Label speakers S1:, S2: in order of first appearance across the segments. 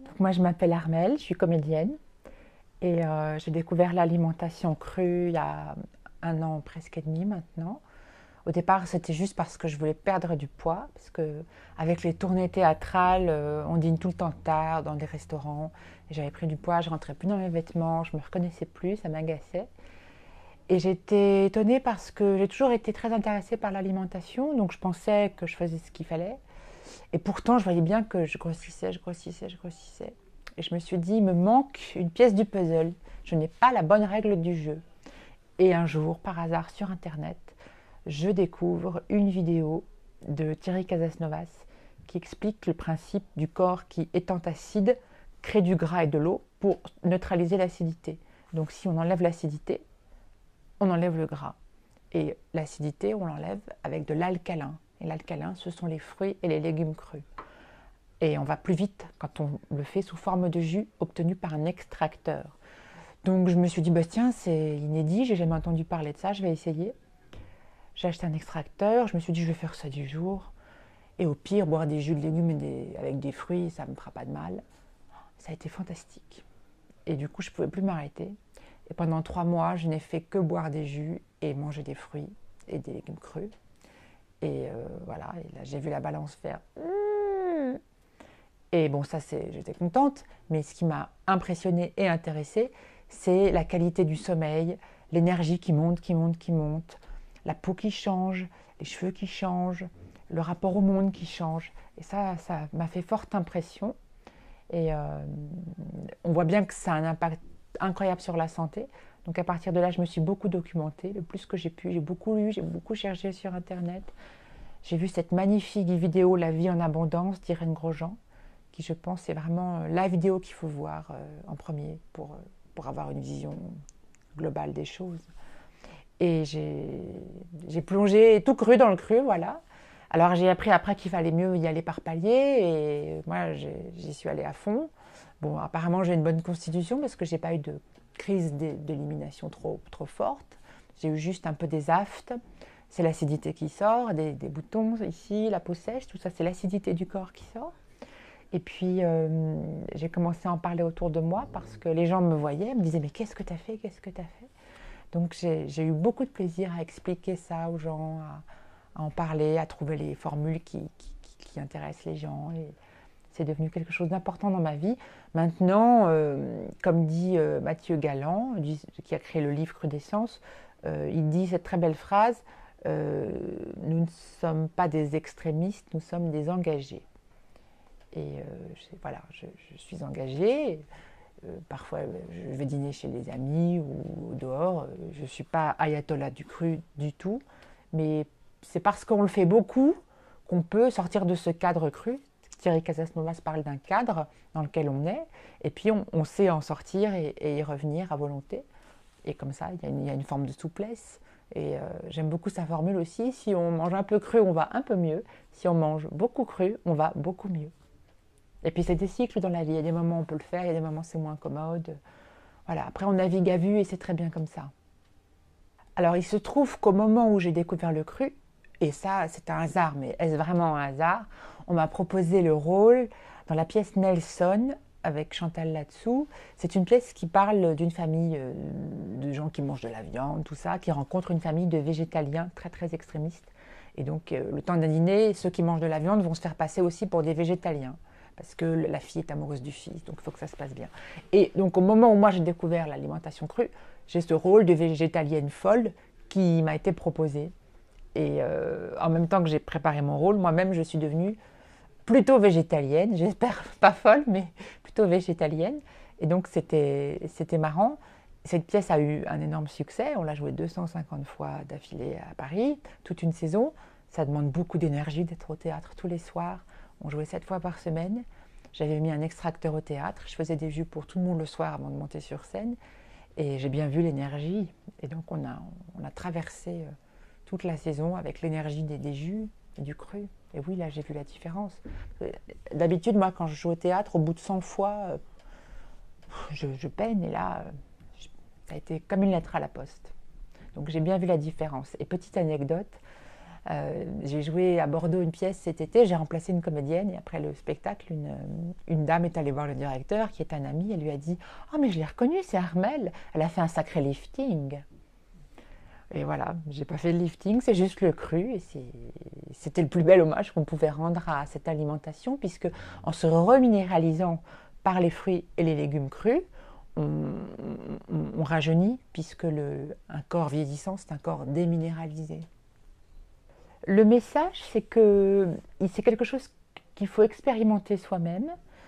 S1: Donc moi, je m'appelle Armelle, je suis comédienne et j'ai découvert l'alimentation crue il y a un an presque et demi maintenant. Au départ, c'était juste parce que je voulais perdre du poids, parce que avec les tournées théâtrales, on dîne tout le temps tard dans des restaurants. Et j'avais pris du poids, je rentrais plus dans mes vêtements, je me reconnaissais plus, ça m'agaçait. Et j'étais étonnée parce que j'ai toujours été très intéressée par l'alimentation, donc je pensais que je faisais ce qu'il fallait. Et pourtant, je voyais bien que je grossissais, je grossissais, je grossissais. Et je me suis dit, il me manque une pièce du puzzle. Je n'ai pas la bonne règle du jeu. Et un jour, par hasard, sur Internet, je découvre une vidéo de Thierry Casasnovas qui explique le principe du corps qui, étant acide, crée du gras et de l'eau pour neutraliser l'acidité. Donc si on enlève l'acidité, on enlève le gras. Et l'acidité, on l'enlève avec de l'alcalin. Et l'alcalin, ce sont les fruits et les légumes crus. Et on va plus vite quand on le fait sous forme de jus obtenu par un extracteur. Donc je me suis dit, bah tiens, c'est inédit, j'ai jamais entendu parler de ça, je vais essayer. J'ai acheté un extracteur, je me suis dit, je vais faire ça du jour. Et au pire, boire des jus de légumes avec des fruits, ça ne me fera pas de mal. Ça a été fantastique. Et du coup, je ne pouvais plus m'arrêter. Et pendant 3 mois, je n'ai fait que boire des jus et manger des fruits et des légumes crus. Et voilà, et là, j'ai vu la balance faire. Et bon, ça, j'étais contente. Mais ce qui m'a impressionnée et intéressée, c'est la qualité du sommeil, l'énergie qui monte, qui monte, qui monte, la peau qui change, les cheveux qui changent, le rapport au monde qui change. Et ça m'a fait forte impression. Et on voit bien que ça a un impact incroyable sur la santé. Donc à partir de là, je me suis beaucoup documentée, le plus que j'ai pu. J'ai beaucoup lu, j'ai beaucoup cherché sur Internet. J'ai vu cette magnifique vidéo La vie en abondance d'Irène Grosjean, qui je pense est vraiment la vidéo qu'il faut voir en premier pour avoir une vision globale des choses. Et j'ai plongé tout cru dans le cru, voilà. Alors j'ai appris après qu'il fallait mieux y aller par paliers et moi j'y suis allée à fond. Bon, apparemment j'ai une bonne constitution parce que j'ai pas eu de crise d'élimination trop forte. J'ai eu juste un peu des aftes. C'est l'acidité qui sort, des boutons ici, la peau sèche, tout ça c'est l'acidité du corps qui sort. Et puis j'ai commencé à en parler autour de moi parce que les gens me voyaient, me disaient mais qu'est-ce que tu as fait, qu'est-ce que tu as fait. Donc j'ai eu beaucoup de plaisir à expliquer ça aux gens, à en parler, à trouver les formules qui intéressent les gens. Et c'est devenu quelque chose d'important dans ma vie. Maintenant, comme dit Mathieu Galland, qui a créé le livre Crudescence, il dit cette très belle phrase, nous ne sommes pas des extrémistes, nous sommes des engagés. Et voilà, je suis engagée. Parfois, je vais dîner chez des amis ou dehors. Je ne suis pas ayatollah du cru du tout, mais c'est parce qu'on le fait beaucoup qu'on peut sortir de ce cadre cru. Thierry Casasnovas parle d'un cadre dans lequel on est, et puis on sait en sortir et y revenir à volonté. Et comme ça, il y a une forme de souplesse. Et j'aime beaucoup sa formule aussi. Si on mange un peu cru, on va un peu mieux. Si on mange beaucoup cru, on va beaucoup mieux. Et puis c'est des cycles dans la vie. Il y a des moments où on peut le faire, il y a des moments où c'est moins commode. Voilà. Après, on navigue à vue et c'est très bien comme ça. Alors, il se trouve qu'au moment où j'ai découvert le cru, et ça, c'est un hasard, mais est-ce vraiment un hasard? On m'a proposé le rôle dans la pièce Nelson avec Chantal Latsou. C'est une pièce qui parle d'une famille de gens qui mangent de la viande, tout ça, qui rencontre une famille de végétaliens très très extrémistes. Et donc, le temps d'un dîner, ceux qui mangent de la viande vont se faire passer aussi pour des végétaliens parce que la fille est amoureuse du fils, donc il faut que ça se passe bien. Et donc au moment où moi j'ai découvert l'alimentation crue, j'ai ce rôle de végétalienne folle qui m'a été proposé. Et en même temps que j'ai préparé mon rôle, moi-même je suis devenue plutôt végétalienne, j'espère pas folle, mais plutôt végétalienne. Et donc c'était marrant. Cette pièce a eu un énorme succès, on l'a jouée 250 fois d'affilée à Paris, toute une saison. Ça demande beaucoup d'énergie d'être au théâtre tous les soirs. On jouait 7 fois par semaine. J'avais mis un extracteur au théâtre. Je faisais des jus pour tout le monde le soir avant de monter sur scène. Et j'ai bien vu l'énergie. Et donc on a traversé toute la saison avec l'énergie des jus et du cru. Et oui, là j'ai vu la différence. D'habitude, moi quand je joue au théâtre, au bout de 100 fois, je peine. Et là, ça a été comme une lettre à la poste. Donc j'ai bien vu la différence. Et petite anecdote, J'ai joué à Bordeaux une pièce cet été, j'ai remplacé une comédienne et après le spectacle, une dame est allée voir le directeur qui est un ami, elle lui a dit « Oh mais je l'ai reconnue, c'est Armelle, elle a fait un sacré lifting ». Et voilà, j'ai pas fait de lifting, c'est juste le cru et c'était le plus bel hommage qu'on pouvait rendre à cette alimentation puisque en se reminéralisant par les fruits et les légumes crus, on rajeunit puisque un corps vieillissant c'est un corps déminéralisé. Le message, c'est que c'est quelque chose qu'il faut expérimenter soi-même.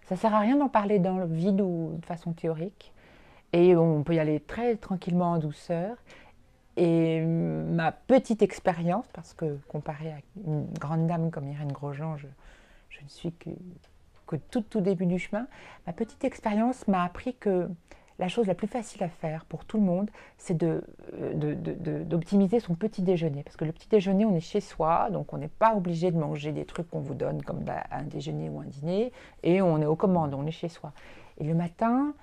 S1: Ça ne sert à rien d'en parler dans le vide ou de façon théorique. Et on peut y aller très tranquillement en douceur. Et ma petite expérience, parce que comparée à une grande dame comme Irène Grosjean, je ne suis qu'au tout début du chemin, ma petite expérience m'a appris que la chose la plus facile à faire pour tout le monde, c'est d'optimiser son petit déjeuner. Parce que le petit déjeuner, on est chez soi, donc on n'est pas obligé de manger des trucs qu'on vous donne comme un déjeuner ou un dîner, et on est aux commandes, on est chez soi. Et le matin,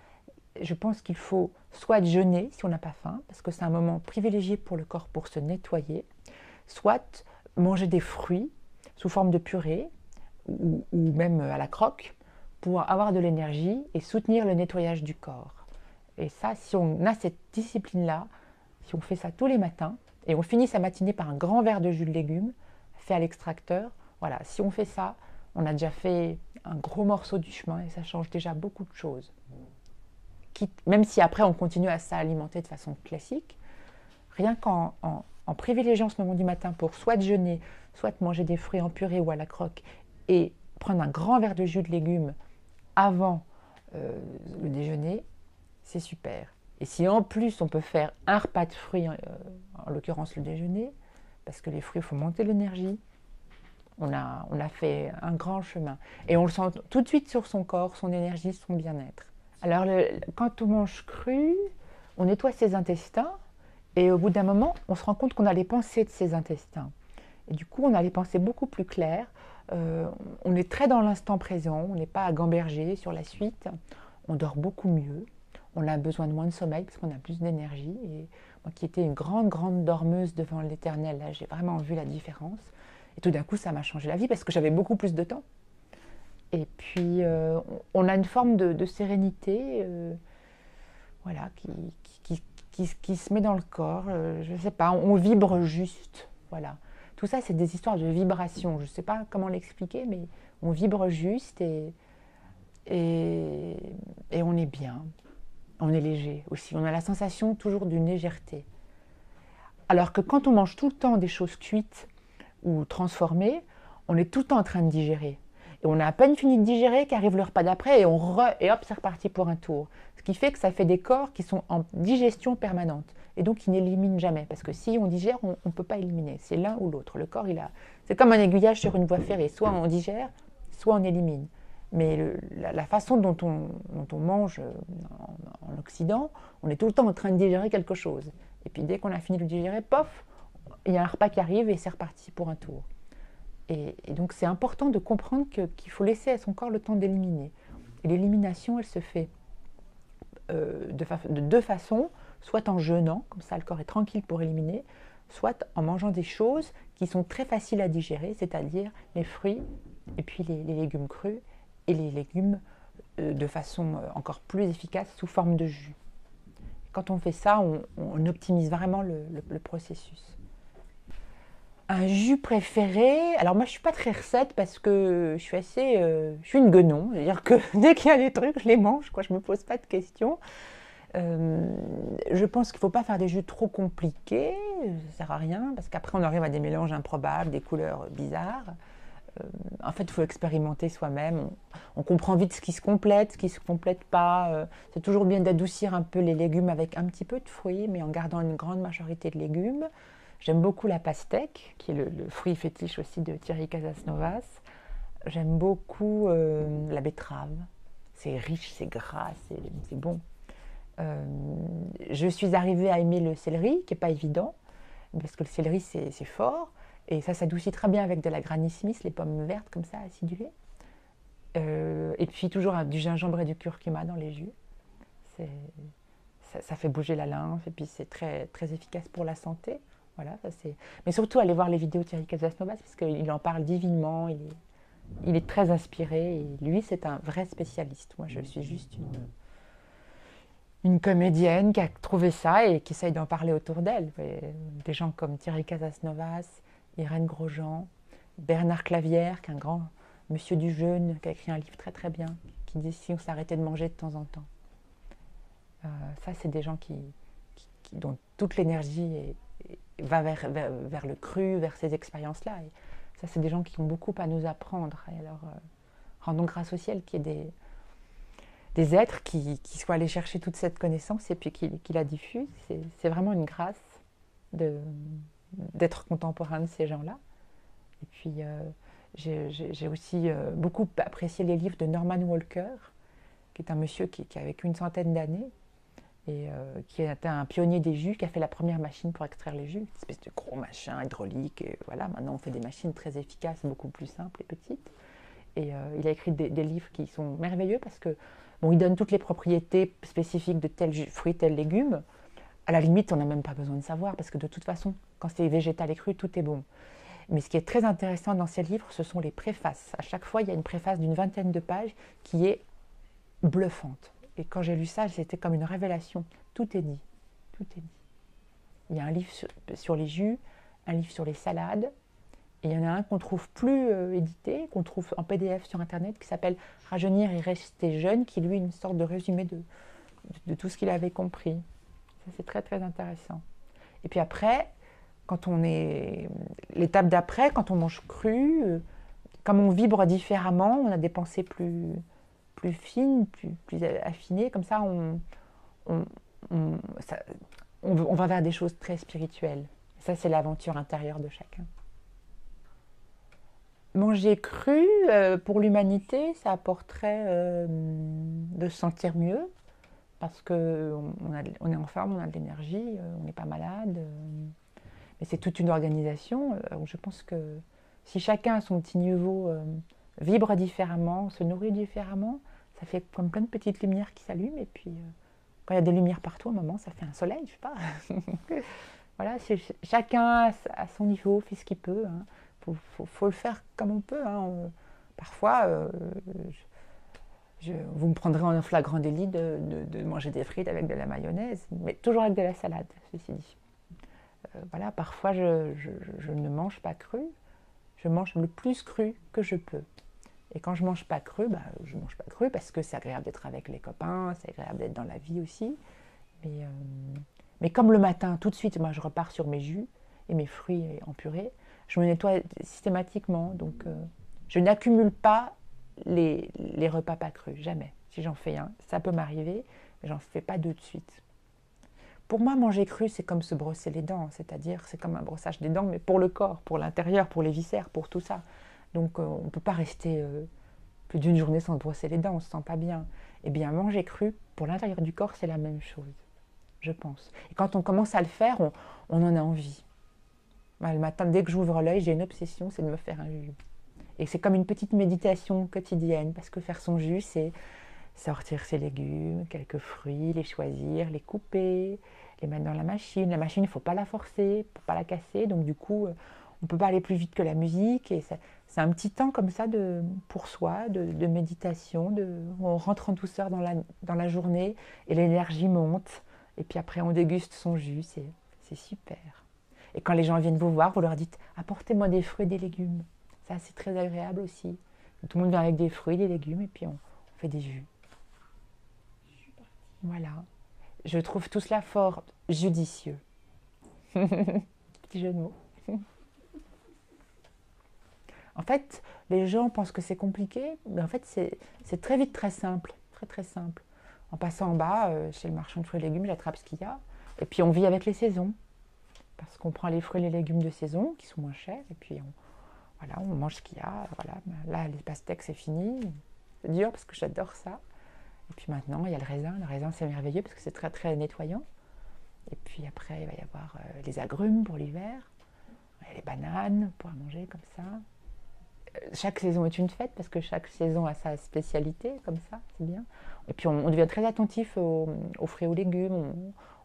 S1: je pense qu'il faut soit jeûner si on n'a pas faim, parce que c'est un moment privilégié pour le corps pour se nettoyer, soit manger des fruits sous forme de purée, ou même à la croque, pour avoir de l'énergie et soutenir le nettoyage du corps. Et ça, si on a cette discipline-là, si on fait ça tous les matins, et on finit sa matinée par un grand verre de jus de légumes, fait à l'extracteur, voilà, si on fait ça, on a déjà fait un gros morceau du chemin et ça change déjà beaucoup de choses. Même si après on continue à s'alimenter de façon classique, rien qu'en privilégiant ce moment du matin pour soit jeûner, soit manger des fruits en purée ou à la croque, et prendre un grand verre de jus de légumes avant le déjeuner, c'est super. Et si en plus on peut faire un repas de fruits, en l'occurrence le déjeuner, parce que les fruits, il faut monter l'énergie, on a fait un grand chemin. Et on le sent tout de suite sur son corps, son énergie, son bien-être. Alors quand on mange cru, on nettoie ses intestins et au bout d'un moment, on se rend compte qu'on a les pensées de ses intestins. Et du coup, on a les pensées beaucoup plus claires. On est très dans l'instant présent, on n'est pas à gamberger sur la suite. On dort beaucoup mieux. On a besoin de moins de sommeil parce qu'on a plus d'énergie. Et moi qui étais une grande dormeuse devant l'Éternel, là j'ai vraiment vu la différence. Et tout d'un coup, ça m'a changé la vie parce que j'avais beaucoup plus de temps. Et puis, on a une forme de sérénité voilà, qui se met dans le corps. Je ne sais pas, on vibre juste. Voilà. Tout ça, c'est des histoires de vibration. Je ne sais pas comment l'expliquer, mais on vibre juste et on est bien. On est léger aussi. On a la sensation toujours d'une légèreté. Alors que quand on mange tout le temps des choses cuites ou transformées, on est tout le temps en train de digérer. Et on a à peine fini de digérer qu'arrive le repas d'après et et hop, c'est reparti pour un tour. Ce qui fait que ça fait des corps qui sont en digestion permanente et donc qui n'éliminent jamais. Parce que si on digère, on ne peut pas éliminer. C'est l'un ou l'autre. Le corps, c'est comme un aiguillage sur une voie ferrée. Soit on digère, soit on élimine. Mais la façon dont on mange en Occident, on est tout le temps en train de digérer quelque chose. Et puis dès qu'on a fini de le digérer, pof, il y a un repas qui arrive et c'est reparti pour un tour. Et donc c'est important de comprendre qu'il faut laisser à son corps le temps d'éliminer. Et l'élimination, elle se fait de deux façons, soit en jeûnant, comme ça le corps est tranquille pour éliminer, soit en mangeant des choses qui sont très faciles à digérer, c'est-à-dire les fruits et puis les légumes crus et les légumes de façon encore plus efficace sous forme de jus. Quand on fait ça, on optimise vraiment le processus. Un jus préféré, alors moi je suis pas très recette parce que je suis une guenon, c'est-à-dire que dès qu'il y a des trucs, je les mange, quoi, je me pose pas de questions. Je pense qu'il ne faut pas faire des jus trop compliqués, ça sert à rien, parce qu'après on arrive à des mélanges improbables, des couleurs bizarres. En fait, il faut expérimenter soi-même. On comprend vite ce qui se complète, ce qui ne se complète pas. C'est toujours bien d'adoucir un peu les légumes avec un petit peu de fruits, mais en gardant une grande majorité de légumes. J'aime beaucoup la pastèque, qui est le fruit fétiche aussi de Thierry Casasnovas. J'aime beaucoup la betterave. C'est riche, c'est gras, c'est bon. Je suis arrivée à aimer le céleri, qui n'est pas évident, parce que le céleri, c'est fort. Et ça s'adoucit très bien avec de la Granny Smith, les pommes vertes comme ça, acidulées. Et puis toujours du gingembre et du curcuma dans les jus. Ça fait bouger la lymphe et puis c'est très, très efficace pour la santé. Voilà, ça c'est. Mais surtout, allez voir les vidéos de Thierry Casasnovas, parce qu'il en parle divinement, il est très inspiré, et lui, c'est un vrai spécialiste. Moi, je suis juste une comédienne qui a trouvé ça et qui essaye d'en parler autour d'elle. Des gens comme Thierry Casasnovas, Irène Grosjean, Bernard Clavière, qui est un grand monsieur du jeûne, qui a écrit un livre très très bien, qui dit si on s'arrêtait de manger de temps en temps. Ça, c'est des gens dont toute l'énergie va vers le cru, vers ces expériences-là. Et ça, c'est des gens qui ont beaucoup à nous apprendre. Et alors, rendons grâce au ciel qu'il y ait des êtres qui soient allés chercher toute cette connaissance et puis qui la diffusent. C'est vraiment une grâce d'être contemporain de ces gens-là. Et puis, j'ai aussi beaucoup apprécié les livres de Norman Walker, qui est un monsieur qui a vécu une centaine d'années et qui était un pionnier des jus, qui a fait la première machine pour extraire les jus, une espèce de gros machin hydraulique. Et voilà, maintenant on fait des machines très efficaces, beaucoup plus simples et petites. Et il a écrit des livres qui sont merveilleux parce que bon, il donne toutes les propriétés spécifiques de tel fruit, tel légume. À la limite, on n'a même pas besoin de savoir parce que de toute façon, quand c'est végétal et cru, tout est bon. Mais ce qui est très intéressant dans ces livres, ce sont les préfaces. À chaque fois, il y a une préface d'une vingtaine de pages qui est bluffante. Et quand j'ai lu ça, c'était comme une révélation. Tout est dit. Tout est dit. Il y a un livre sur les jus, un livre sur les salades, et il y en a un qu'on trouve plus édité, qu'on trouve en PDF sur Internet, qui s'appelle « Rajeunir et rester jeune », qui lui est une sorte de résumé de tout ce qu'il avait compris. Ça, c'est très, très intéressant. Et puis après, l'étape d'après, quand on mange cru, comme on vibre différemment, on a des pensées plus fines, plus affinées, comme ça, on va vers des choses très spirituelles. Ça, c'est l'aventure intérieure de chacun. Manger cru, pour l'humanité, ça apporterait de se sentir mieux, parce qu'on est en forme, on a de l'énergie, on n'est pas malade. Mais c'est toute une organisation. Je pense que si chacun à son petit niveau vibre différemment, se nourrit différemment, ça fait comme plein de petites lumières qui s'allument. Et puis, quand il y a des lumières partout, à un moment, ça fait un soleil, je sais pas. Voilà, chacun à son niveau fait ce qu'il peut. Hein. Faut le faire comme on peut. Hein. Parfois, vous me prendrez en flagrant délit de manger des frites avec de la mayonnaise, mais toujours avec de la salade, ceci dit. Voilà, parfois je ne mange pas cru, je mange le plus cru que je peux. Et quand je mange pas cru, je mange pas cru parce que c'est agréable d'être avec les copains, c'est agréable d'être dans la vie aussi. Mais comme le matin, tout de suite, moi je repars sur mes jus et mes fruits en purée, je me nettoie systématiquement. Donc je n'accumule pas les repas pas crus, jamais. Si j'en fais un, ça peut m'arriver, mais j'en fais pas deux de suite. Pour moi, manger cru, c'est comme se brosser les dents, c'est-à-dire c'est comme un brossage des dents, mais pour le corps, pour l'intérieur, pour les viscères, pour tout ça. Donc on ne peut pas rester plus d'une journée sans se brosser les dents, on ne se sent pas bien. Eh bien, manger cru, pour l'intérieur du corps, c'est la même chose, je pense. Et quand on commence à le faire, on en a envie. Le matin, dès que j'ouvre l'œil, j'ai une obsession, c'est de me faire un jus. Et c'est comme une petite méditation quotidienne, parce que faire son jus, c'est sortir ses légumes, quelques fruits, les choisir, les couper, les mettre dans la machine. La machine, il ne faut pas la forcer, il ne faut pas la casser. Donc du coup, on ne peut pas aller plus vite que la musique. Et c'est un petit temps comme ça pour soi, de méditation. On rentre en douceur dans la journée et l'énergie monte. Et puis après, on déguste son jus. C'est super. Et quand les gens viennent vous voir, vous leur dites « Apportez-moi des fruits et des légumes ». Ça, c'est très agréable aussi. Tout le monde vient avec des fruits, des légumes, et puis on fait des jus. Voilà. Je trouve tout cela fort judicieux. Petit jeu de mots. En fait, les gens pensent que c'est compliqué, mais en fait, c'est très vite très simple. Très, très simple. En passant en bas, chez le marchand de fruits et légumes, j'attrape ce qu'il y a. Et puis, on vit avec les saisons. Parce qu'on prend les fruits et les légumes de saison, qui sont moins chers, et puis on mange ce qu'il y a. Voilà. Là, les pastèques, c'est fini. C'est dur parce que j'adore ça. Et puis maintenant, il y a le raisin. Le raisin, c'est merveilleux parce que c'est très, très nettoyant. Et puis après, il va y avoir les agrumes pour l'hiver, les bananes pour manger comme ça. Chaque saison est une fête parce que chaque saison a sa spécialité, comme ça, c'est bien. Et puis on devient très attentif aux fruits et aux légumes.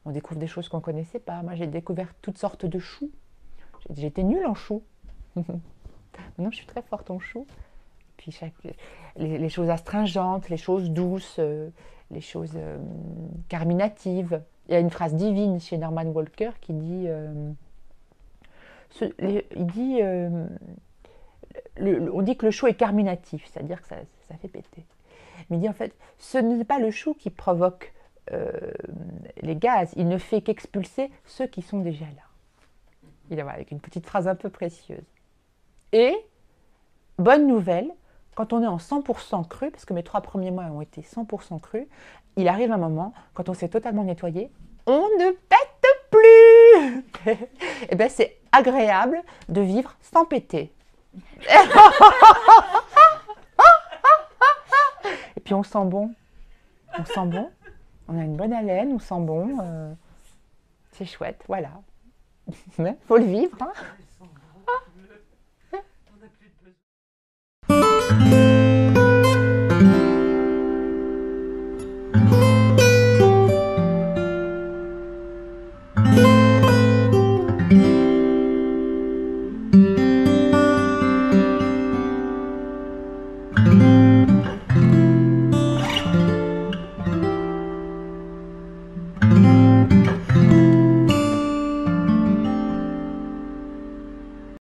S1: On découvre des choses qu'on ne connaissait pas. Moi, j'ai découvert toutes sortes de choux J'étais nulle en chou. Maintenant, je suis très forte en chou. Puis les choses astringentes, les choses douces, les choses carminatives. Il y a une phrase divine chez Norman Walker qui dit, on dit que le chou est carminatif, c'est-à-dire que ça fait péter. Mais il dit en fait, ce n'est pas le chou qui provoque les gaz, il ne fait qu'expulser ceux qui sont déjà là. Il est avec une petite phrase un peu précieuse. Et, bonne nouvelle, quand on est en 100% cru, parce que mes 3 premiers mois ont été 100% crus, il arrive un moment, quand on s'est totalement nettoyé, on ne pète plus. Et bien c'est agréable de vivre sans péter. Et puis on sent bon. On sent bon. On a une bonne haleine, on sent bon. C'est chouette, voilà. Mais faut le vivre, hein.